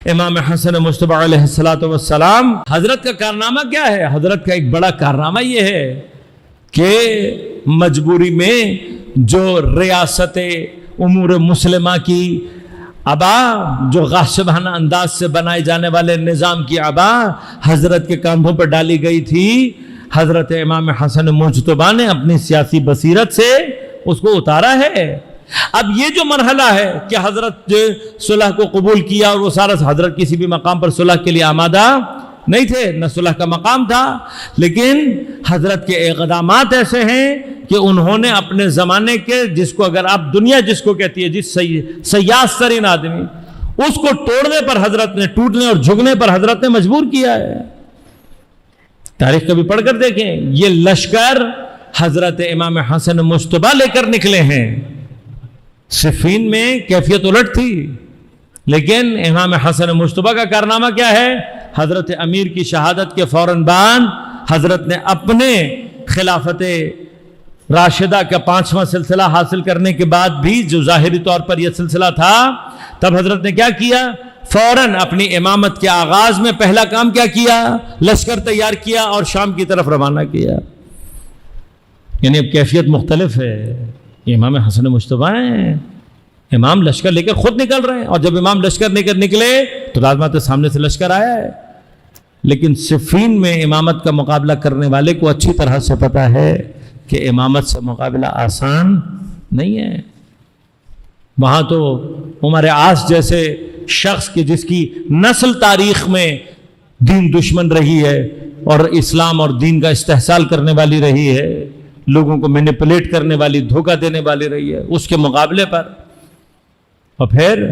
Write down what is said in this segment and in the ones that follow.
امام حسن مجتبی علیہ السلام حضرت کا کارنامہ کیا ہے؟ حضرت کا ایک بڑا کارنامہ یہ ہے کہ مجبوری میں جو ریاست امور مسلمہ کی ابا، جو غاصبانہ انداز سے بنائے جانے والے نظام کی ابا حضرت کے کاندھوں پر ڈالی گئی تھی، حضرت امام حسن مجتبی نے اپنی سیاسی بصیرت سے اس کو اتارا ہے۔ اب یہ جو مرحلہ ہے کہ حضرت صلح کو قبول کیا، اور وہ سارا حضرت کسی بھی مقام پر صلح کے لیے آمادہ نہیں تھے، نہ صلح کا مقام تھا، لیکن حضرت کے اقدامات ایسے ہیں کہ انہوں نے اپنے زمانے کے، جس کو اگر آپ دنیا جس کو کہتی ہے، جس سیاس ترین آدمی، اس کو توڑنے پر حضرت نے، ٹوٹنے اور جھکنے پر حضرت نے مجبور کیا ہے۔ تاریخ کبھی پڑھ کر دیکھیں، یہ لشکر حضرت امام حسن مجتبی لے کر نکلے ہیں۔ صفین میں کیفیت الٹ تھی، لیکن امام حسن مجتبی کا کارنامہ کیا ہے؟ حضرت امیر کی شہادت کے فوراً بعد حضرت نے اپنے خلافت راشدہ کا 5واں سلسلہ حاصل کرنے کے بعد بھی، جو ظاہری طور پر یہ سلسلہ تھا، تب حضرت نے کیا کیا؟ فوراً اپنی امامت کے آغاز میں پہلا کام کیا کیا؟ لشکر تیار کیا اور شام کی طرف روانہ کیا۔ یعنی اب کیفیت مختلف ہے۔ امام حسن مجتبی ہیں، امام لشکر لے کر خود نکل رہے ہیں، اور جب امام لشکر لے کر نکلے تو لازمات سامنے سے لشکر آیا ہے، لیکن صفین میں امامت کا مقابلہ کرنے والے کو اچھی طرح سے پتا ہے کہ امامت سے مقابلہ آسان نہیں ہے۔ وہاں تو عمر عاص جیسے شخص کی، جس کی نسل تاریخ میں دین دشمن رہی ہے اور اسلام اور دین کا استحصال کرنے والی رہی ہے، لوگوں کو مینیپولیٹ کرنے والی، دھوکہ دینے والی رہی ہے، اس کے مقابلے پر، اور پھر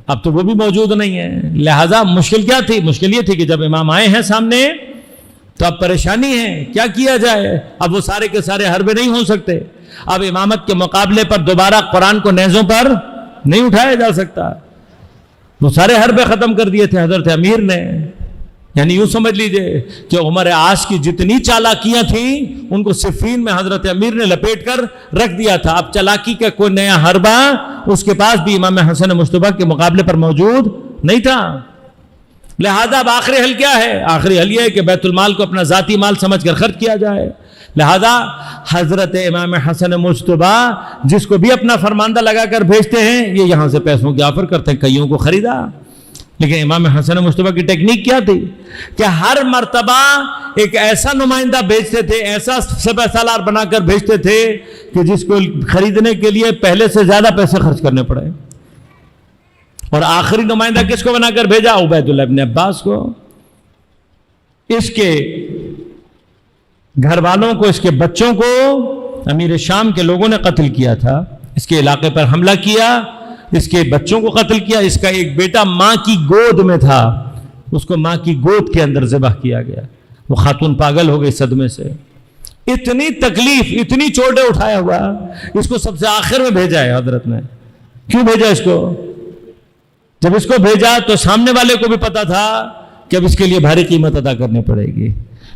اب تو وہ بھی موجود نہیں ہے۔ لہذا مشکل کیا تھی؟ مشکل یہ تھی کہ جب امام آئے ہیں سامنے تو اب پریشانی ہے، کیا کیا جائے؟ اب وہ سارے کے سارے حربے نہیں ہو سکتے، اب امامت کے مقابلے پر دوبارہ قرآن کو نیزوں پر نہیں اٹھایا جا سکتا۔ وہ سارے حربے ختم کر دیے تھے حضرت امیر نے۔ یعنی یوں سمجھ لیجئے کہ عمر عاص کی جتنی چالاکیاں تھیں ان کو صفین میں حضرت امیر نے لپیٹ کر رکھ دیا تھا۔ اب چالاکی کا کوئی نیا حربہ اس کے پاس بھی امام حسن مجتبی کے مقابلے پر موجود نہیں تھا۔ لہذا اب آخری حل کیا ہے؟ آخری حل یہ ہے کہ بیت المال کو اپنا ذاتی مال سمجھ کر خرچ کیا جائے۔ لہذا حضرت امام حسن مجتبی جس کو بھی اپنا فرماندہ لگا کر بھیجتے ہیں، یہ یہاں سے پیسوں کی آفر کرتے ہیں، کئیوں کو خریدا۔ لیکن امام حسن مجتبی کی ٹیکنیک کیا تھی کہ ہر مرتبہ ایک ایسا نمائندہ بھیجتے تھے، ایسا سپہ سالار بنا کر بھیجتے تھے کہ جس کو خریدنے کے لیے پہلے سے زیادہ پیسے خرچ کرنے پڑے۔ اور آخری نمائندہ کس کو بنا کر بھیجا؟ عبید اللہ ابن عباس کو۔ اس کے گھر والوں کو، اس کے بچوں کو امیر شام کے لوگوں نے قتل کیا تھا، اس کے علاقے پر حملہ کیا، اس کے بچوں کو قتل کیا۔ اس کا ایک بیٹا ماں کی گود میں تھا، اس کو ماں کی گود کے اندر ذبح کیا گیا۔ وہ خاتون پاگل ہو گئی صدمے سے، اتنی تکلیف، اتنی چوٹیں اٹھایا ہوا، اس کو سب سے آخر میں بھیجا ہے حضرت نے۔ کیوں بھیجا اس کو؟ جب اس کو بھیجا تو سامنے والے کو بھی پتا تھا کہ اب اس کے لیے بھاری قیمت ادا کرنی پڑے گی۔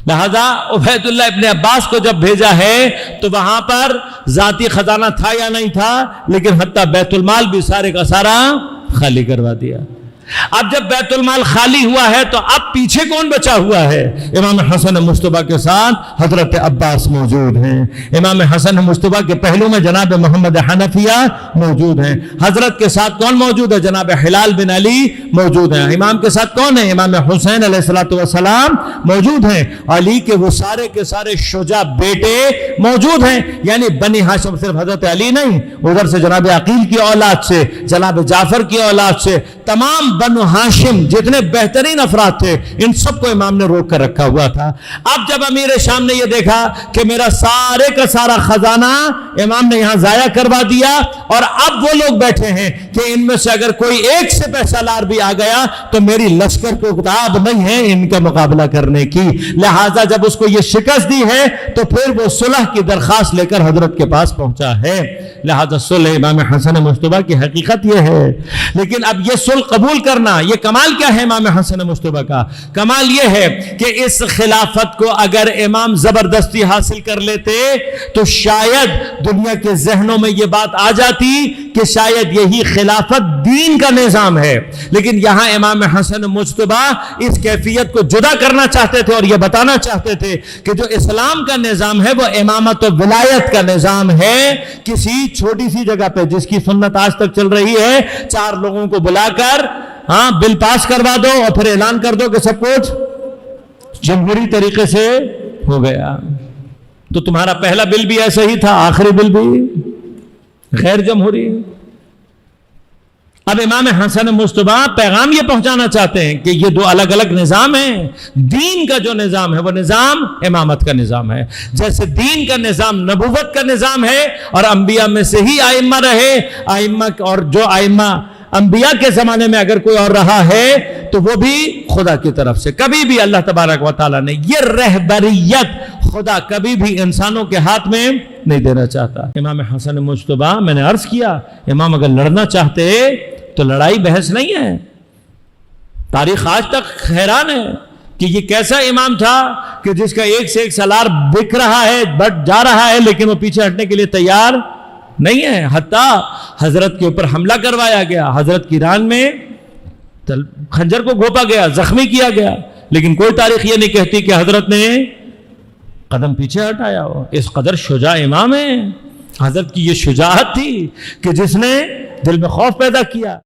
لہذا عبید اللہ ابن عباس کو جب بھیجا ہے تو وہاں پر ذاتی خزانہ تھا یا نہیں تھا، لیکن حتیٰ بیت المال بھی سارے کا سارا خالی کروا دیا۔ اب جب بیت المال خالی ہوا ہے تو اب پیچھے کون بچا ہوا ہے؟ امام حسن مجتبی کے ساتھ حضرت عباس موجود ہیں، امام حسن مجتبی کے پہلو میں جناب محمد حنفیہ موجود ہیں، حضرت کے ساتھ کون موجود ہے؟ جناب ہلال بن علی موجود ہیں، امام کے ساتھ کون ہے؟ امام حسین علیہ السلام موجود ہیں، علی کے وہ سارے کے سارے شجاع بیٹے موجود ہیں۔ یعنی بنی ہاشم صرف حضرت علی نہیں، ادھر سے جناب عقیل کی اولاد سے، جناب جعفر کی اولاد سے، تمام بنو ہاشم جتنے بہترین افراد تھے، ان سب کو امام نے روک کر رکھا ہوا تھا۔ اب جب امیر شام نے یہ دیکھا کہ میرا سارے کا سارا خزانہ امام نے یہاں ضائع کروا دیا، اور اب وہ لوگ بیٹھے ہیں کہ ان میں سے اگر کوئی ایک سے پیسہ لار بھی آ گیا تو میری لشکر کو کتاب نہیں ہے ان کا مقابلہ کرنے کی۔ لہٰذا جب اس کو یہ شکست دی ہے تو پھر وہ صلح کی درخواست لے کر حضرت کے پاس پہنچا ہے۔ لہٰذا صلح امام حسن مجتبی کی حقیقت یہ ہے، لیکن اب یہ صلح قبول کرنا. یہ کمال کیا ہے امام حسن مجتبی کا؟ کمال یہ ہے کہ اس خلافت کو اگر امام زبردستی حاصل کر لیتے تو شاید دنیا کے ذہنوں میں یہ بات آ جاتی کہ شاید یہی خلافت دین کا نظام ہے. لیکن یہاں امام حسن مجتبی اس کیفیت کو جدا کرنا چاہتے تھے اور یہ بتانا چاہتے تھے کہ جو اسلام کا نظام ہے وہ امامت و ولایت کا نظام ہے. کسی چھوٹی سی جگہ پہ جس کی سنت آج تک چل رہی ہے، 4 لوگوں کو بلا کر بل پاس کروا دو اور پھر اعلان کر دو کہ سب کچھ جمہوری طریقے سے ہو گیا. تو تمہارا پہلا بل بھی ایسا ہی تھا، آخری بل بھی غیر جمہوری. اب امام حسن مجتبی پیغام یہ پہنچانا چاہتے ہیں کہ یہ 2 الگ الگ نظام ہیں. دین کا جو نظام ہے وہ نظام امامت کا نظام ہے. جیسے دین کا نظام نبوت کا نظام ہے اور انبیاء میں سے ہی ائمہ رہے، ائمہ اور جو ائمہ انبیاء کے زمانے میں اگر کوئی اور رہا ہے تو وہ بھی خدا کی طرف سے. کبھی بھی اللہ تبارک و تعالیٰ نے یہ رہبریت خدا کبھی بھی انسانوں کے ہاتھ میں نہیں دینا چاہتا. امام حسن مجتبی، میں نے عرض کیا، امام اگر لڑنا چاہتے تو لڑائی بحث نہیں ہے. تاریخ آج تک حیران ہے کہ یہ کیسا امام تھا کہ جس کا ایک سے ایک سالار بک رہا ہے، بٹ جا رہا ہے، لیکن وہ پیچھے ہٹنے کے لیے تیار نہیں ہے. حتیٰ حضرت کے اوپر حملہ کروایا گیا، حضرت کی ران میں خنجر کو گھونپا گیا، زخمی کیا گیا، لیکن کوئی تاریخ یہ نہیں کہتی کہ حضرت نے قدم پیچھے ہٹایا ہو. اس قدر شجاع امام ہے. حضرت کی یہ شجاعت تھی کہ جس نے دل میں خوف پیدا کیا.